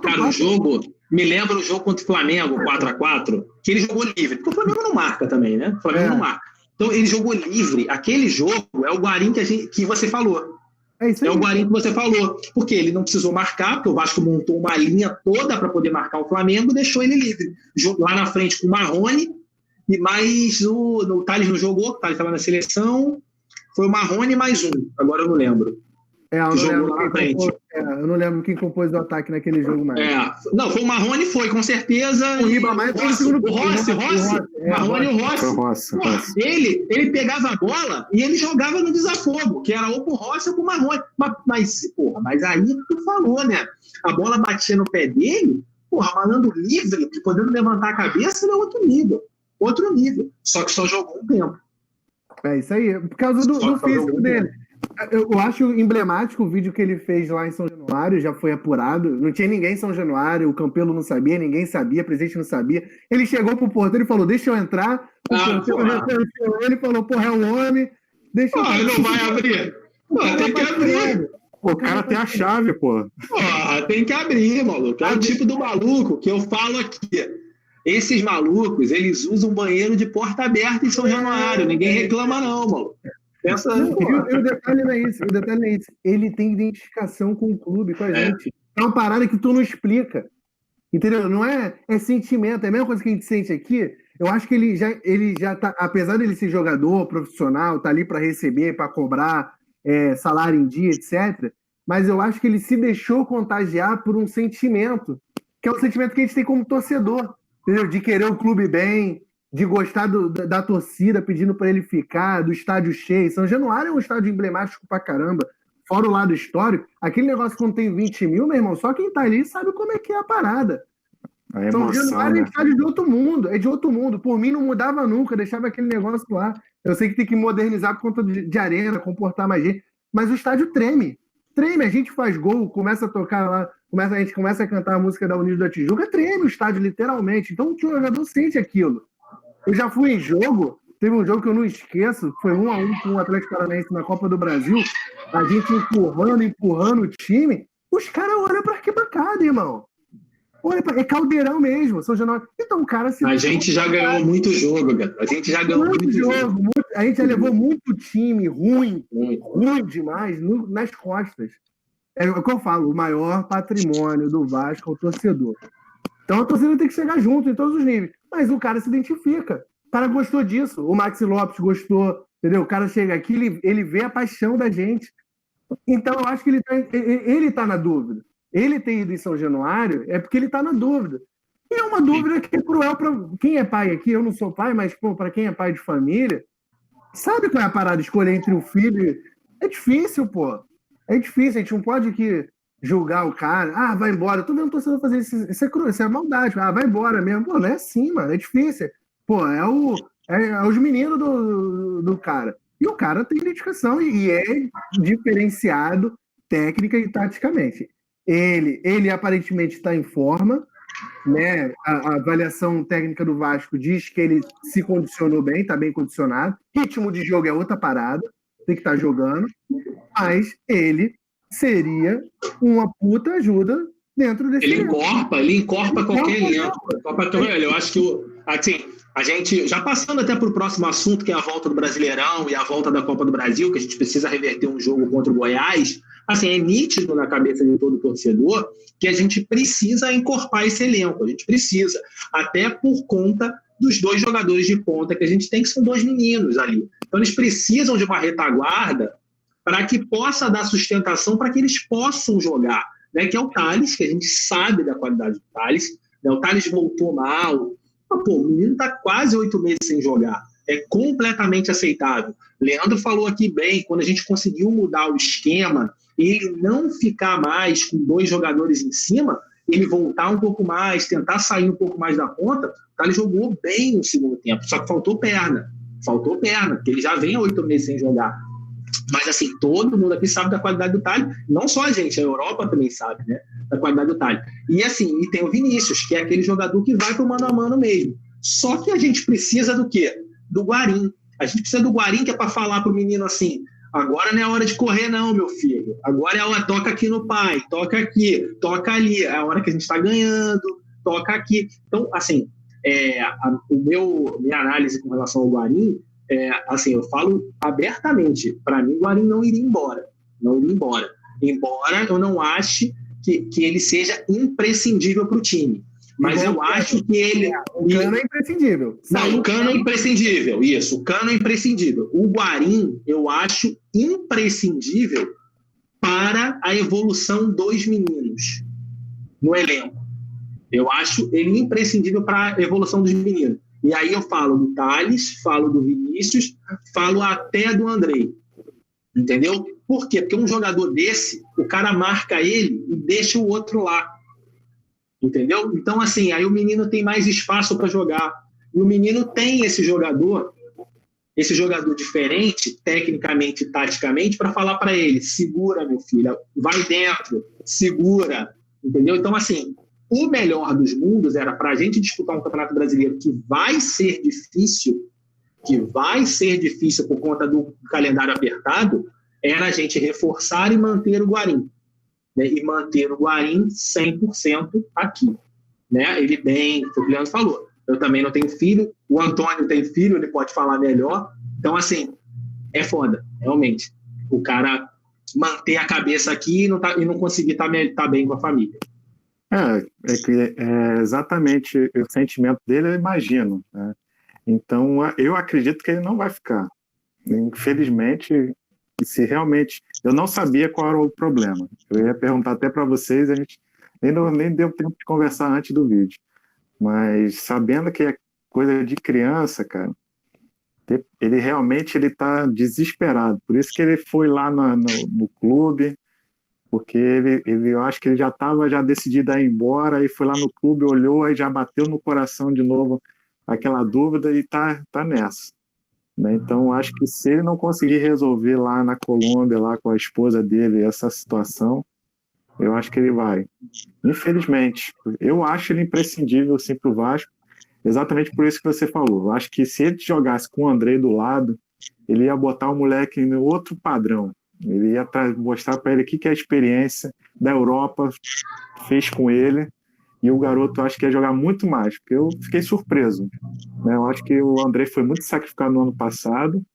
Cara, o jogo, me lembra o jogo contra o Flamengo, 4x4, que ele jogou livre, porque o Flamengo não marca também, né? O Flamengo não marca. Então ele jogou livre. Aquele jogo é o Guarim que você falou. É o Guarim que você falou. Porque ele não precisou marcar, porque o Vasco montou uma linha toda para poder marcar o Flamengo, deixou ele livre. Lá na frente com o Marrone, e mais o Thales não jogou, o Thales estava na seleção, foi o Marrone mais um, agora eu não lembro. Eu não lembro quem compôs o ataque naquele jogo mais. Não, foi o Marrone, foi, com certeza. O Ribamar foi o segundo. O Rossi. Marrone e o Rossi. Ele pegava a bola e ele jogava no desafogo, que era ou pro Rossi ou pro Marrone. Mas aí tu falou, né? A bola batia no pé dele, mandando livre, podendo levantar a cabeça, ele é outro nível. Só que só jogou um tempo. É isso aí, por causa do físico dele. Eu acho emblemático o vídeo que ele fez lá em São Januário, já foi apurado. Não tinha ninguém em São Januário, o Campelo não sabia, ninguém sabia, o presidente não sabia. Ele chegou pro porteiro e falou: deixa eu entrar. Ele falou: porra, é um homem. Deixa eu entrar. Ele não vai abrir. Tem que abrir. O cara tem a chave, pô. Tem que abrir, maluco. É o tipo do maluco que eu falo aqui. Esses malucos, eles usam banheiro de porta aberta em São Januário. Ninguém reclama, não, maluco. O detalhe não é isso. Ele tem identificação com o clube, com a gente. É uma parada que tu não explica. Entendeu? Não é sentimento. É a mesma coisa que a gente sente aqui. Eu acho que ele já tá, apesar dele ser jogador profissional, tá ali para receber, para cobrar salário em dia, etc. Mas eu acho que ele se deixou contagiar por um sentimento, que é o sentimento que a gente tem como torcedor. Entendeu? De querer o clube bem, de gostar da torcida pedindo para ele ficar, do estádio cheio. São Januário é um estádio emblemático pra caramba, fora o lado histórico. Aquele negócio quando tem 20 mil, meu irmão, só quem tá ali sabe como é que é a parada. São Januário é estádio de outro mundo, é de outro mundo. Por mim não mudava nunca, deixava aquele negócio lá. Eu sei que tem que modernizar por conta de arena, comportar mais gente, mas o estádio treme. A gente faz gol, começa a tocar lá, a gente começa a cantar a música da Unidos da Tijuca, treme o estádio literalmente. Então o jogador sente aquilo. Eu já fui em jogo, teve um jogo que eu não esqueço, foi 1-1 com o Atlético Paranaense na Copa do Brasil, a gente empurrando o time, os caras olham pra arquibancada, irmão. É caldeirão mesmo, São Januário. Então o cara se... A gente já ganhou muito jogo, cara. A gente já ganhou muito jogo. A gente já levou muito time ruim demais nas costas. É o que eu falo, o maior patrimônio do Vasco é o torcedor. Então a torcida tem que chegar junto em todos os níveis. Mas o cara se identifica. O cara gostou disso. O Maxi Lopes gostou. Entendeu? O cara chega aqui, ele vê a paixão da gente. Então eu acho que ele tá na dúvida. Ele ter ido em São Januário é porque ele tá na dúvida. E é uma dúvida que é cruel para quem é pai aqui. Eu não sou pai, mas para quem é pai de família, sabe qual é a parada? Escolher entre o filho e... É difícil, pô. É difícil, a gente não pode aqui julgar o cara. Ah, vai embora. Eu tô vendo o torcedor fazer isso é maldade. Ah, vai embora mesmo. Pô, não é assim, mano. É difícil. Pô, é os meninos do cara. E o cara tem dedicação e é diferenciado técnica e taticamente. Ele aparentemente está em forma, né? A avaliação técnica do Vasco diz que ele se condicionou bem, está bem condicionado. Ritmo de jogo é outra parada, tem que estar jogando, mas ele seria uma puta ajuda dentro desse ele encorpa qualquer elenco. Eu acho que assim, a gente, já passando até para o próximo assunto, que é a volta do Brasileirão e a volta da Copa do Brasil, que a gente precisa reverter um jogo contra o Goiás, assim, é nítido na cabeça de todo torcedor que a gente precisa encorpar esse elenco, a gente precisa, até por conta dos 2 jogadores de ponta que a gente tem, que são 2 meninos ali. Então eles precisam de uma retaguarda para que possa dar sustentação para que eles possam jogar, né? Que é o Thales, que a gente sabe da qualidade do Thales, né? O Thales voltou mal, mas, pô, o menino está quase 8 meses sem jogar, é completamente aceitável. Leandro falou aqui bem, quando a gente conseguiu mudar o esquema, ele não ficar mais com 2 jogadores em cima, ele voltar um pouco mais, tentar sair um pouco mais da ponta, ele jogou bem no segundo tempo, só que faltou perna, porque ele já vem há 8 meses sem jogar. Mas, assim, todo mundo aqui sabe da qualidade do Thales, não só a gente, a Europa também sabe, né, da qualidade do Thales. E, assim, e tem o Vinícius, que é aquele jogador que vai pro mano a mano mesmo. Só que a gente precisa do quê? Do Guarim. A gente precisa do Guarim, que é para falar pro menino assim: agora não é hora de correr não, meu filho. Agora é a hora, toca aqui no pai, toca aqui, toca ali. É a hora que a gente está ganhando, toca aqui. Então, assim, minha análise com relação ao Guarim, assim, eu falo abertamente, para mim o Guarim não iria embora. Embora eu não ache que ele seja imprescindível para o time. Mas eu acho que ele... O Cano é imprescindível. Não, o Cano é imprescindível, isso. O Cano é imprescindível. O Guarim, eu acho imprescindível para a evolução dos meninos no elenco. Eu acho ele imprescindível para a evolução dos meninos. E aí eu falo do Thales, falo do Vinícius, falo até do Andrei. Entendeu? Por quê? Porque um jogador desse, o cara marca ele e deixa o outro lá. Entendeu? Então, assim, aí o menino tem mais espaço para jogar. E o menino tem esse jogador diferente, tecnicamente e taticamente, para falar para ele: segura, meu filho, vai dentro, segura. Entendeu? Então, assim, o melhor dos mundos era para a gente disputar um Campeonato Brasileiro que vai ser difícil por conta do calendário apertado, era a gente reforçar e manter o Guarim. Né, e manter o Guarim 100% aqui. Né? Ele bem, o Leandro falou, eu também não tenho filho, o Antônio tem filho, ele pode falar melhor. Então, assim, é foda, realmente. O cara manter a cabeça aqui e não conseguir tá bem com a família. Exatamente o sentimento dele, eu imagino. Né? Então, eu acredito que ele não vai ficar. Infelizmente... E se realmente... Eu não sabia qual era o problema. Eu ia perguntar até para vocês, a gente nem deu tempo de conversar antes do vídeo. Mas sabendo que é coisa de criança, cara, ele realmente está desesperado. Por isso que ele foi lá no clube, porque eu acho que ele já estava decidido a ir embora, e foi lá no clube, olhou e já bateu no coração de novo aquela dúvida e tá nessa. Né? Então, acho que se ele não conseguir resolver lá na Colômbia, lá com a esposa dele, essa situação, eu acho que ele vai. Infelizmente. Eu acho ele imprescindível, sim, para o Vasco, exatamente por isso que você falou. Eu acho que se ele jogasse com o Andrei do lado, ele ia botar o moleque em outro padrão. Ele ia mostrar para ele o que a experiência da Europa fez com ele. E o garoto, acho que ia jogar muito mais, porque eu fiquei surpreso. Né? Eu acho que o André foi muito sacrificado no ano passado,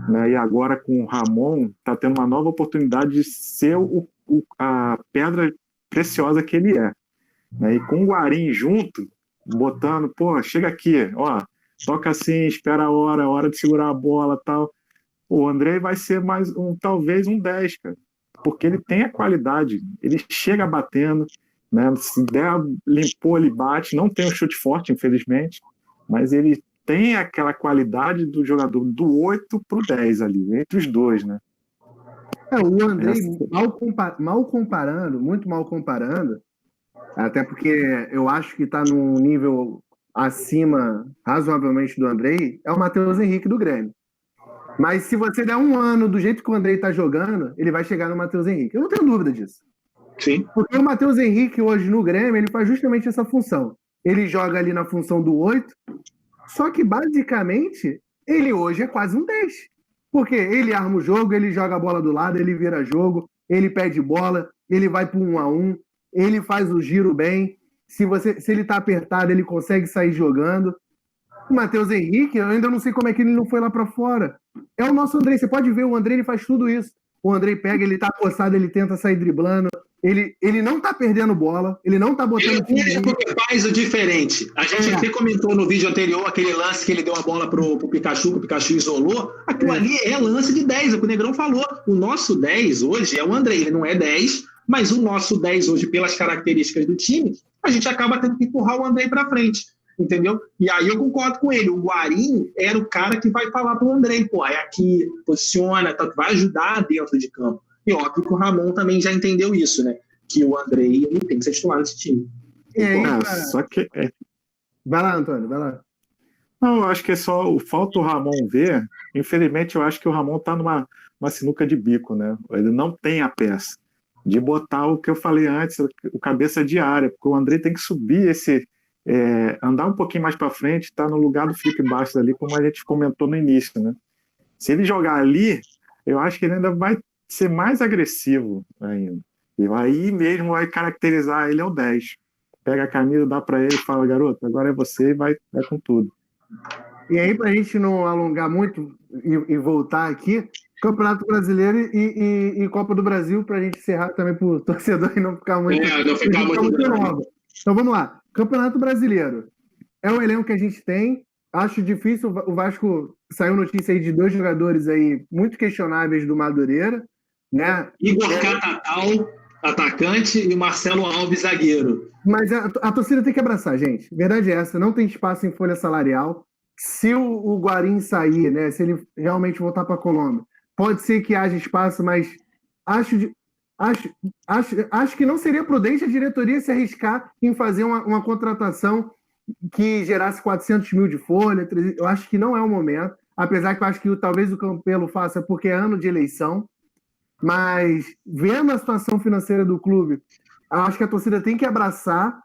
né? E agora com o Ramon está tendo uma nova oportunidade de ser a pedra preciosa que ele é. Né? E com o Guarim junto, botando, pô, chega aqui, ó, toca assim, espera a hora de segurar a bola, tal. O André vai ser mais talvez um 10, cara, porque ele tem a qualidade, ele chega batendo, né? Se der, limpou, ele bate. Não tem um chute forte, infelizmente, mas ele tem aquela qualidade do jogador do 8 pro 10 ali, entre os dois, né? O Andrei, mal comparando, muito mal comparando, até porque eu acho que está num nível acima, razoavelmente, do Andrei, é o Matheus Henrique do Grêmio. Mas se você der um ano do jeito que o Andrei está jogando, ele vai chegar no Matheus Henrique. Eu não tenho dúvida disso. Sim. Porque o Matheus Henrique hoje no Grêmio, ele faz justamente essa função. Ele joga ali na função do 8, só que basicamente ele hoje é quase um 10. Porque ele arma o jogo, ele joga a bola do lado, ele vira jogo, ele pede bola, ele vai para 1-1, ele faz o giro bem. Se ele tá apertado, ele consegue sair jogando. O Matheus Henrique, eu ainda não sei como é que ele não foi lá para fora. É o nosso Andrei. Você pode ver, o Andrei ele faz tudo isso. O Andrei pega, ele tá coçado, ele tenta sair driblando. Ele não tá perdendo bola, ele não tá botando... Ele faz o diferente. A gente até comentou no vídeo anterior aquele lance que ele deu a bola pro Pikachu, que o Pikachu isolou. Aquilo ali é lance de 10, é o que o Negrão falou. O nosso 10 hoje é o Andrei, ele não é 10, mas o nosso 10 hoje, pelas características do time, a gente acaba tendo que empurrar o Andrei pra frente. Entendeu? E aí eu concordo com ele. O Guarim era o cara que vai falar pro Andrei, pô, é aqui, posiciona, vai ajudar dentro de campo. E óbvio que o Ramon também já entendeu isso, né? Que o Andrei ele tem que ser titular nesse time. Só que... Vai lá, Antônio, vai lá. Não, eu acho que é só falta o Ramon ver. Infelizmente, eu acho que o Ramon tá numa sinuca de bico, né? Ele não tem a peça de botar o que eu falei antes, o cabeça de área, porque o Andrei tem que subir andar um pouquinho mais para frente, tá no lugar do Felipe Bastos ali, como a gente comentou no início, né? Se ele jogar ali, eu acho que ele ainda vai ser mais agressivo ainda. E aí mesmo vai caracterizar ele é o 10. Pega a camisa, dá para ele e fala, garoto, agora é você e vai com tudo. E aí, pra gente não alongar muito e voltar aqui, Campeonato Brasileiro e Copa do Brasil, pra gente encerrar também pro torcedor e não ficar muito... não ficar muito longo. Então vamos lá. Campeonato Brasileiro. É o elenco que a gente tem. Acho difícil. O Vasco saiu notícia aí de 2 jogadores aí muito questionáveis do Madureira, né? Igor Catatal, atacante, e Marcelo Alves, zagueiro. Mas a torcida tem que abraçar, gente. Verdade é essa. Não tem espaço em folha salarial. Se o Guarim sair, né? Se ele realmente voltar para a Colômbia, pode ser que haja espaço, mas acho que não seria prudente a diretoria se arriscar em fazer uma contratação que gerasse 400 mil de folha. Eu acho que não é o momento, apesar que eu acho que talvez o Campelo faça porque é ano de eleição, mas vendo a situação financeira do clube, eu acho que a torcida tem que abraçar.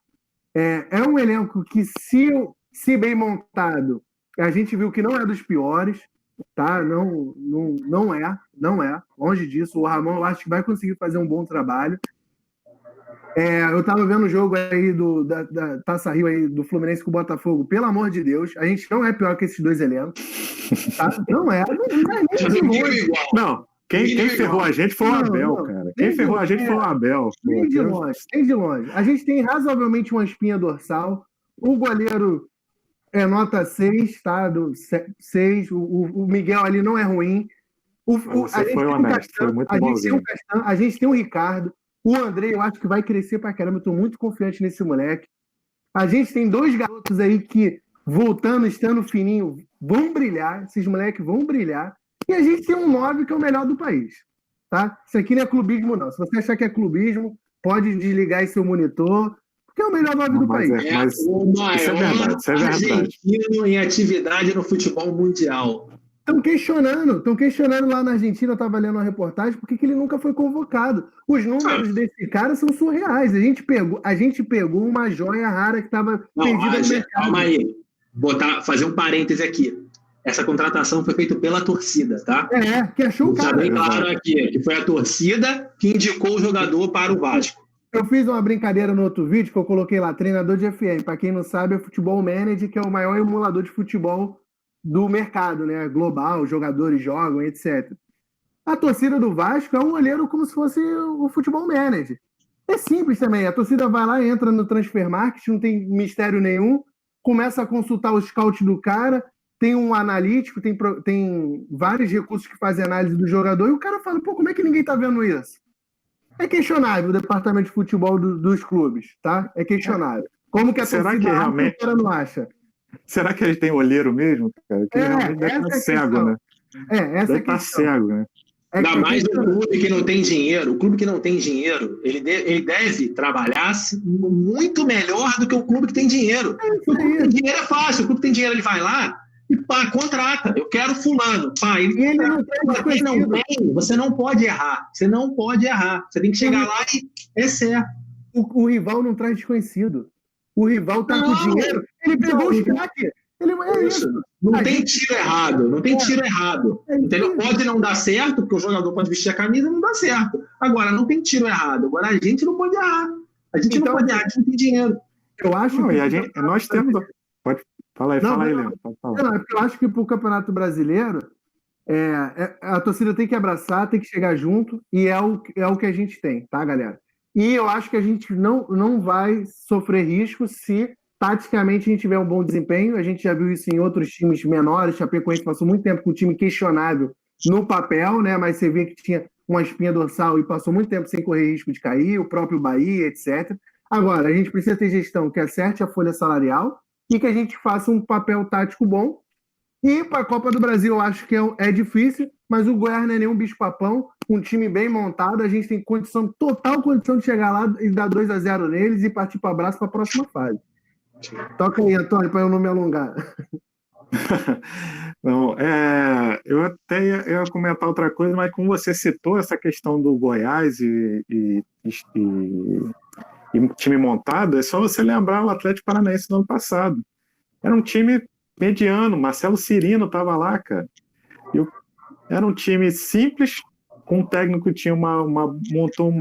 É um elenco que, se bem montado, a gente viu que não é dos piores, tá? Não é. Longe disso. O Ramon, eu acho que vai conseguir fazer um bom trabalho. Eu estava vendo o jogo aí da Taça Rio aí, do Fluminense com o Botafogo. Pelo amor de Deus, a gente não é pior que esses 2 elencos. Tá? Não é nem de longe. Não, quem ferrou a gente foi o Abel, cara. Quem ferrou a gente foi o Abel. Nem de longe. A gente tem razoavelmente uma espinha dorsal. O goleiro é nota 6, tá? 6. O Miguel ali não é ruim. Você foi honesto, foi muito bonzinho. A gente tem o Ricardo. O Andrei, eu acho que vai crescer pra caramba. Eu tô muito confiante nesse moleque. A gente tem 2 garotos aí que, voltando, estando fininho, vão brilhar. Esses moleques vão brilhar. E a gente tem um 9 que é o melhor do país. Tá? Isso aqui não é clubismo, não. Se você achar que é clubismo, pode desligar aí seu monitor, porque é o melhor 9 do país. Mas o maior argentino em atividade no futebol mundial. Estão questionando lá na Argentina, eu estava lendo uma reportagem, por que ele nunca foi convocado. Os números desse cara são surreais. A gente pegou uma joia rara que estava perdida no mercado. Calma aí. Fazer um parêntese aqui. Essa contratação foi feita pela torcida, tá? Que achou o cara. Já bem claro aqui, que foi a torcida que indicou o jogador para o Vasco. Eu fiz uma brincadeira no outro vídeo que eu coloquei lá, treinador de FM. Para quem não sabe, é Futebol Manager, que é o maior emulador de futebol do mercado, né? Global, jogadores jogam, etc. A torcida do Vasco é um olheiro como se fosse o Futebol Manager. É simples também. A torcida vai lá, entra no Transfer Market, não tem mistério nenhum, começa a consultar o scout do cara, tem um analítico, tem vários recursos que fazem análise do jogador, e o cara fala, como é que ninguém tá vendo isso? É questionável o departamento de futebol dos clubes, tá? É questionável. Como que a torcida realmente... não acha? Será que ele tem olheiro mesmo, cara? Que ele realmente deve estar cego, né? Essa deve estar cego, né? Ainda mais um clube que não tem dinheiro. O clube que não tem dinheiro, ele deve trabalhar muito melhor do que o clube que tem dinheiro. O clube que tem dinheiro é fácil. O clube que tem dinheiro, ele vai lá e contrata. Eu quero fulano. Ele não tem, você não pode errar. Você não pode errar. Você tem que chegar lá e é certo. O rival não traz desconhecido. O rival tá com dinheiro. Ele pegou os craques. Isso. Não tem tiro errado, não tem tiro errado. Entendeu? Pode não dar certo, porque o jogador pode vestir a camisa e não dá certo. Agora, não tem tiro errado. Agora, a gente não pode errar. A gente não pode errar, a gente não tem dinheiro. Eu acho que nós temos. Pode. Fala aí, Leandro. Eu acho que para o Campeonato Brasileiro, a torcida tem que abraçar, tem que chegar junto, e é o que a gente tem, tá, galera? E eu acho que a gente não vai sofrer risco se taticamente a gente tiver um bom desempenho. A gente já viu isso em outros times menores. Chapecoense passou muito tempo com um time questionável no papel, né? Mas você vê que tinha uma espinha dorsal e passou muito tempo sem correr risco de cair, o próprio Bahia, etc. Agora, a gente precisa ter gestão que acerte a folha salarial e que a gente faça um papel tático bom. E para a Copa do Brasil, eu acho que é difícil, mas o Goiás não é nenhum bicho-papão, um time bem montado, a gente tem total condição de chegar lá e dar 2-0 neles e partir para o abraço para a próxima fase. Toca aí, Antônio, para eu não me alongar. Não, eu até ia comentar outra coisa, mas como você citou essa questão do Goiás e time montado, é só você lembrar o Atlético Paranaense do ano passado. Era um time mediano, Marcelo Cirino estava lá, cara. Era um time simples, com um técnico que tinha montou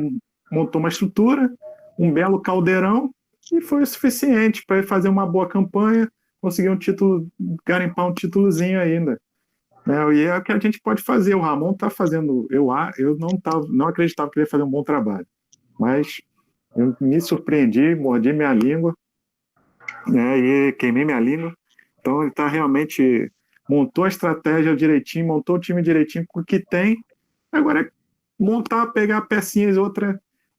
uma estrutura, um belo caldeirão, e foi o suficiente para ele fazer uma boa campanha, conseguir um título, garimpar um títulozinho ainda. E é o que a gente pode fazer. O Ramon está fazendo. Eu não acreditava que ele ia fazer um bom trabalho, mas eu me surpreendi, mordi minha língua, e queimei minha língua. Então ele está realmente montou a estratégia direitinho, montou o time direitinho com o que tem. Agora é montar, pegar pecinhas,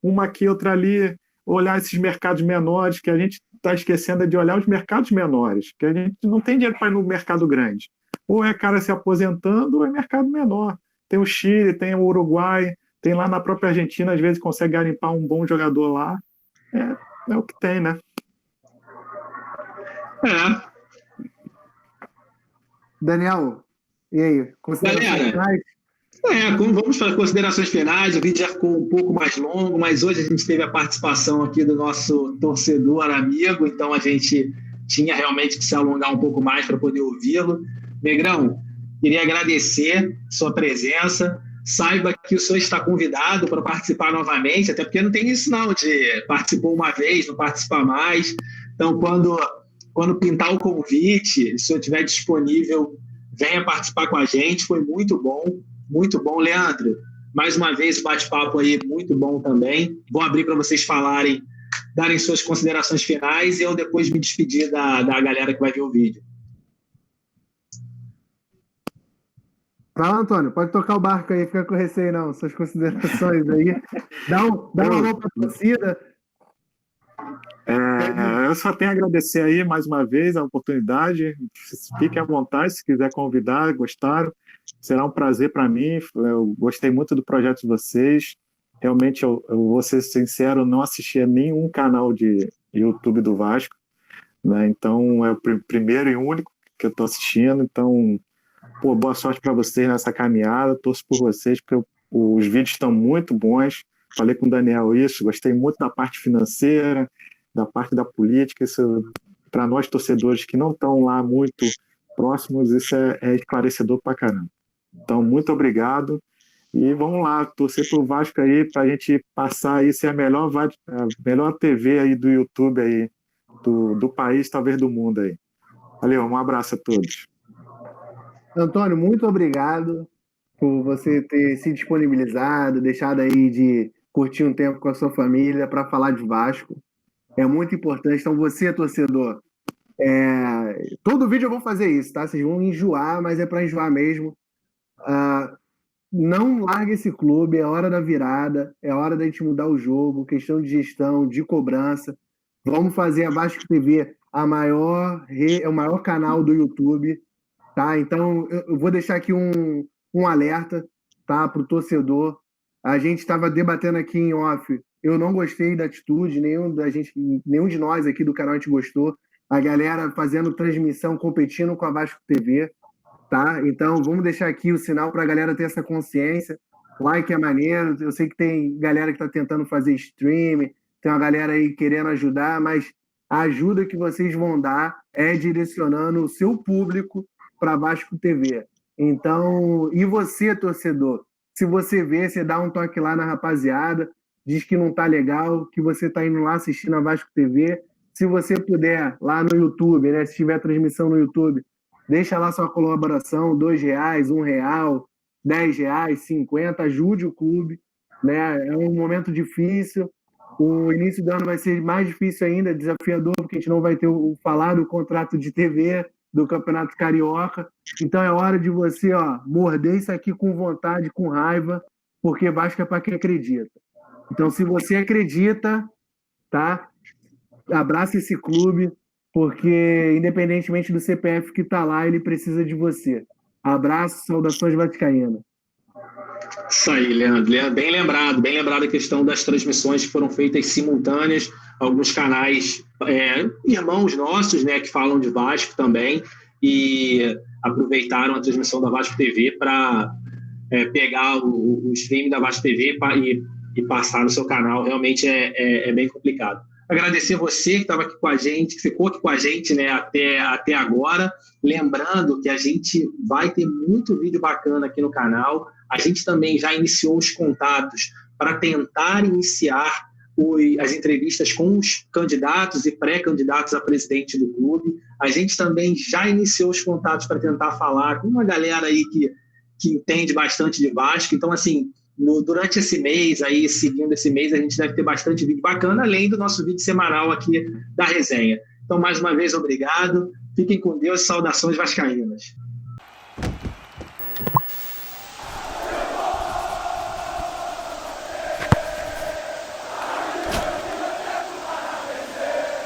uma aqui, outra ali, olhar esses mercados menores, que a gente está esquecendo de olhar os mercados menores, que a gente não tem dinheiro para ir no mercado grande. Ou é cara se aposentando, ou é mercado menor. Tem o Chile, tem o Uruguai, tem lá na própria Argentina, às vezes consegue garimpar um bom jogador lá. É o que tem, né? Daniel, e aí? Considerações finais? Vamos para considerações finais. O vídeo já ficou um pouco mais longo, mas hoje a gente teve a participação aqui do nosso torcedor amigo, então a gente tinha realmente que se alongar um pouco mais para poder ouvi-lo. Negrão, queria agradecer sua presença. Saiba que o senhor está convidado para participar novamente, até porque não tem isso não, de participou uma vez, não participar mais. Então, quando pintar o convite, se o senhor estiver disponível, venha participar com a gente. Foi muito bom. Muito bom, Leandro. Mais uma vez, bate-papo aí muito bom também. Vou abrir para vocês darem suas considerações finais e eu depois me despedir da galera que vai ver o vídeo. Fala, Antônio, pode tocar o barco aí, fica com receio não, suas considerações aí. Dá uma mão para a torcida. Eu só tenho a agradecer aí mais uma vez a oportunidade. Fiquem à vontade se quiser convidar, gostaram. Será um prazer para mim. Eu gostei muito do projeto de vocês. Realmente, eu vou ser sincero, não assisti a nenhum canal de YouTube do Vasco, né? Então, é o primeiro e único que eu estou assistindo. Então, boa sorte para vocês nessa caminhada. Torço por vocês, porque os vídeos estão muito bons. Falei com o Daniel isso, gostei muito da parte financeira, da parte da política. Isso, para nós torcedores que não estão lá muito próximos, isso é esclarecedor para caramba. Então, muito obrigado. E vamos lá, torcer para o Vasco aí, para a gente passar aí, ser a melhor TV aí do YouTube aí, do país, talvez do mundo aí. Valeu, um abraço a todos. Antônio, muito obrigado por você ter se disponibilizado, deixado aí de curtir um tempo com a sua família para falar de Vasco. É muito importante. Então, você, torcedor, todo vídeo eu vou fazer isso, tá? Vocês vão enjoar, mas é para enjoar mesmo. Não largue esse clube, é hora da virada, é hora da gente mudar o jogo, questão de gestão, de cobrança. Vamos fazer a Vasco TV o maior canal do YouTube, tá? Então, eu vou deixar aqui um alerta, tá, para o torcedor. A gente estava debatendo aqui em off. Eu não gostei da atitude, nenhum de nós aqui do canal a gente gostou. A galera fazendo transmissão, competindo com a Vasco TV, tá? Então, vamos deixar aqui o sinal para a galera ter essa consciência. Like é maneiro. Eu sei que tem galera que está tentando fazer stream, tem uma galera aí querendo ajudar, mas a ajuda que vocês vão dar é direcionando o seu público para Vasco TV. Então, e você, torcedor? Se você vê, você dá um toque lá na rapaziada, diz que não tá legal, que você tá indo lá assistindo a Vasco TV. Se você puder, lá no YouTube, né? Se tiver transmissão no YouTube, deixa lá sua colaboração, R$2, R$1, R$10, 50, ajude o clube, né? É um momento difícil. O início do ano vai ser mais difícil ainda, desafiador, porque a gente não vai ter o falar do contrato de TV do Campeonato Carioca. Então é hora de você, morder isso aqui com vontade, com raiva, porque Vasco é para quem acredita. Então, se você acredita, tá? Abraça esse clube, porque independentemente do CPF que tá lá, ele precisa de você. Abraço, saudações vascaínas. Isso aí, Leandro. Bem lembrado a questão das transmissões que foram feitas simultâneas, alguns canais, irmãos nossos, né, que falam de Vasco também, e aproveitaram a transmissão da Vasco TV para pegar o stream da Vasco TV e passar no seu canal. Realmente é bem complicado. Agradecer você que estava aqui com a gente, que ficou aqui com a gente, né, até agora. Lembrando que a gente vai ter muito vídeo bacana aqui no canal. A gente também já iniciou os contatos para tentar iniciar as entrevistas com os candidatos e pré-candidatos a presidente do clube. A gente também já iniciou os contatos para tentar falar com uma galera aí que entende bastante de Vasco. Então, assim, durante esse mês, aí, seguindo esse mês, a gente deve ter bastante vídeo bacana, além do nosso vídeo semanal aqui da resenha. Então, mais uma vez, obrigado. Fiquem com Deus. Saudações vascaínas.